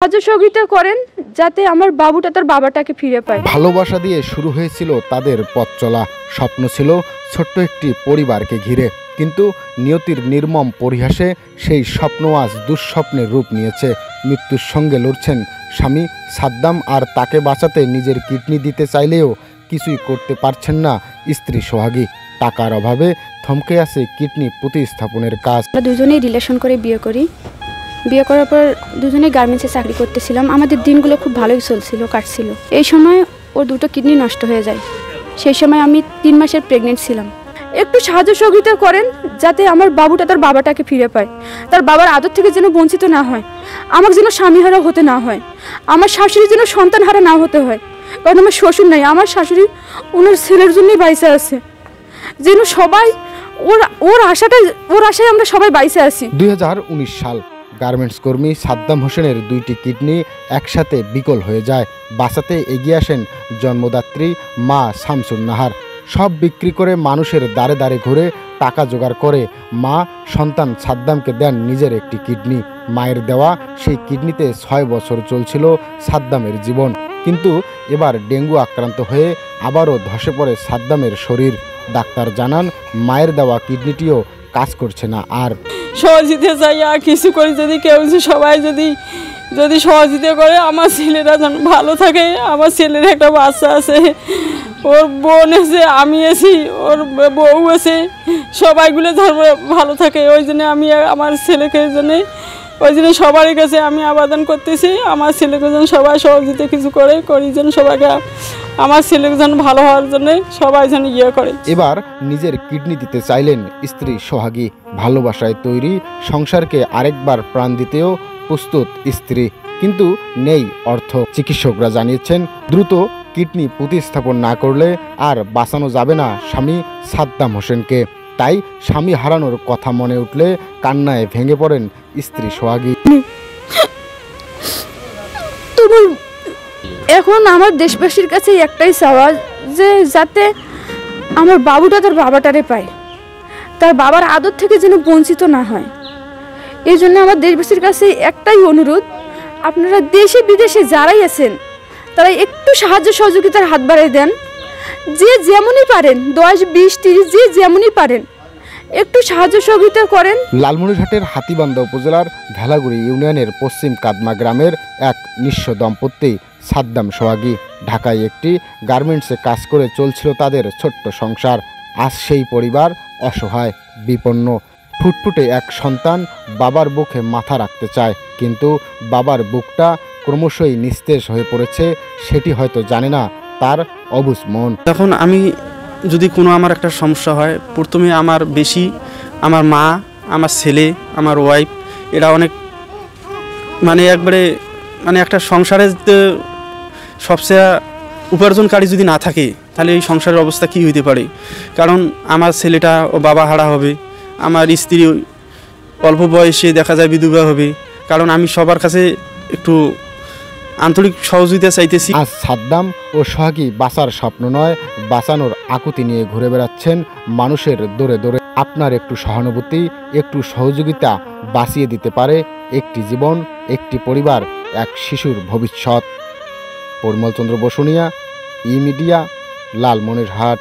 সাহায্য সহযোগিতা করেন যাতে আমার বাবুটা তার বাবাটাকে ফিরে পায়। ভালোবাসা দিয়ে শুরু হয়েছিল তাদের পথ চলা। স্বপ্ন ছিল ছোট্ট একটি পরিবারকে ঘিরে, কিন্তু নিয়তির নির্মম পরিহাসে সেই স্বপ্ন আজ দুঃস্বপ্নের রূপ নিয়েছে। মৃত্যুর সঙ্গে লড়ছেন স্বামী সাদ্দাম, আর তাকে বাঁচাতে নিজের কিডনি দিতে চাইলেও কিছুই করতে পারছেন না স্ত্রী সোহাগী। টাকার অভাবে থমকে আছে কিডনি প্রতিস্থাপনের কাজ। আমরা দুজনেই রিলেশন করে বিয়ে করি। বিয়ে করার পর দুজনেই গার্মেন্টসে চাকরি করতেছিলাম। আমাদের দিনগুলো খুব ভালোই চলছিল, কাটছিল। এই সময় ওর দুটো কিডনি নষ্ট হয়ে যায়। সেই সময় আমি 3 মাসের প্রেগনেন্ট ছিলাম। একটু সাহায্য সহযোগিতা করেন যাতে আমার বাবুটা তার বাবাটাকে ফিরে পায়, তার বাবার আদর থেকে যেন বঞ্চিত না হয়, আমার যেন স্বামীহারা হতে না হয়, আমার শাশুড়ি যেন সন্তানহারা না হতে হয়। কারণ আমার শ্বশুর নাই, আমার শাশুড়ি ওনার ছেলের জন্যই বাইসে আছে। যেন সবাই ওর আশায় আমরা সবাই বাইসে আছি। 2019 সাল। গার্মেন্টস কর্মী সাদ্দাম হোসেনের 2টি কিডনি একসাথে বিকল হয়ে যায়। বাঁচাতে এগিয়ে আসেন জন্মদাত্রী মা শামসুন নাহার। সব বিক্রি করে মানুষের দ্বারে দ্বারে ঘুরে টাকা জোগাড় করে মা সন্তান সাদ্দামকে দেন নিজের একটি কিডনি। মায়ের দেওয়া সেই কিডনিতে 6 বছর চলছিল সাদ্দামের জীবন। কিন্তু এবার ডেঙ্গু আক্রান্ত হয়ে আবারও ধসে পড়ে সাদ্দামের শরীর। ডাক্তার জানান মায়ের দেওয়া কিডনিটিও কাজ করছে না। আর সহযোগিতা চাই, আর কিছু করে যদি কেউ সবাই যদি সহযোগিতা করে আমার ছেলেরা যেন ভালো থাকে। আমার ছেলের একটা বাচ্চা আছে, ওর বোন আছে, আমি আছি, ওর বউ আছে, সবাইগুলো ধর্ম ভালো থাকে। ওই জন্য আমি আমার ছেলেকে ওই জন্য সবার কাছে আমি আবেদন করতেছি আমার ছেলেকে যেন সবাই সহযোগিতা কিছু করি যেন সবাইকে আমার ছেলেকে যেন ভালো হওয়ার জন্য সবাই যেন করে। এবার নিজের কিডনি দিতে চাইলেন স্ত্রী সোহাগী। ভালোবাসায় তৈরি সংসারকে আরেকবার প্রাণ দিতেও প্রস্তুত স্ত্রী, কিন্তু নেই অর্থ। চিকিৎসকরা জানিয়েছেন দ্রুত কিডনি প্রতিস্থাপন না করলে আর বাঁচানো যাবে না স্বামী সাদ্দাম হোসেনকে। তাই স্বামী হারানোর কথা মনে উঠলে কান্নায় ভেঙে পড়েন স্ত্রী সোহাগী। এখন আমার দেশবাসীর কাছে একটাই চাওয়া যে যাতে আমার বাবুটা তার বাবাটারে পায়, তার বাবার আদর থেকে যেন বঞ্চিত না হয়। এই জন্য আমার দেশবাসীর কাছে একটাই অনুরোধ, আপনারা দেশে বিদেশে যারাই আছেন তারা একটু সাহায্য সহযোগিতার হাত বাড়িয়ে দেন। যে যেমনই পারেন, 10, 20, 30 যে যেমনই পারেন একটু সাহায্য সহযোগিতা করেন। লালমনিরহাটের হাতীবান্ধা উপজেলার ভেলাগুড়ি ইউনিয়নের পশ্চিম কাদমা গ্রামের এক নিঃস্ব দম্পতি সাদ্দাম সোহাগী। ঢাকায় একটি গার্মেন্টসে কাজ করে চলছিল তাদের ছোট্ট সংসার। আজ সেই পরিবার অসহায়, বিপন্ন। ফুটফুটে এক সন্তান বাবার বুকে মাথা রাখতে চায়, কিন্তু বাবার বুকটা ক্রমশই নিস্তেজ হয়ে পড়েছে। সেটি হয়তো জানে না তার অবুঝ মন। তখন আমি যদি কোনো আমার একটা সমস্যা হয়, প্রথমে আমার মা, আমার ছেলে, আমার ওয়াইফ, এরা অনেক একবারে একটা সংসারে সবচেয়ে উপার্জনকারী যদি না থাকে তাহলে এই সংসারের অবস্থা কী হইতে পারে। কারণ আমার ছেলেটা ও বাবা হারা হবে, আমার স্ত্রী অল্প বয়সে দেখা যায় বিধবা হবে। কারণ আমি সবার কাছে একটু আন্তরিক সহযোগিতা চাইতেছি। আজ সাদ্দাম ও সোহাগী বাঁচার স্বপ্ন নয়, বাঁচানোর আকুতি নিয়ে ঘুরে বেড়াচ্ছেন মানুষের দৌড়ে দৌড়ে। আপনার একটু সহানুভূতি, একটু সহযোগিতা বাঁচিয়ে দিতে পারে একটি জীবন, একটি পরিবার, এক শিশুর ভবিষ্যৎ। পরিমল চন্দ্র বসুনিয়া, ই মিডিয়া, লালমনিরহাট।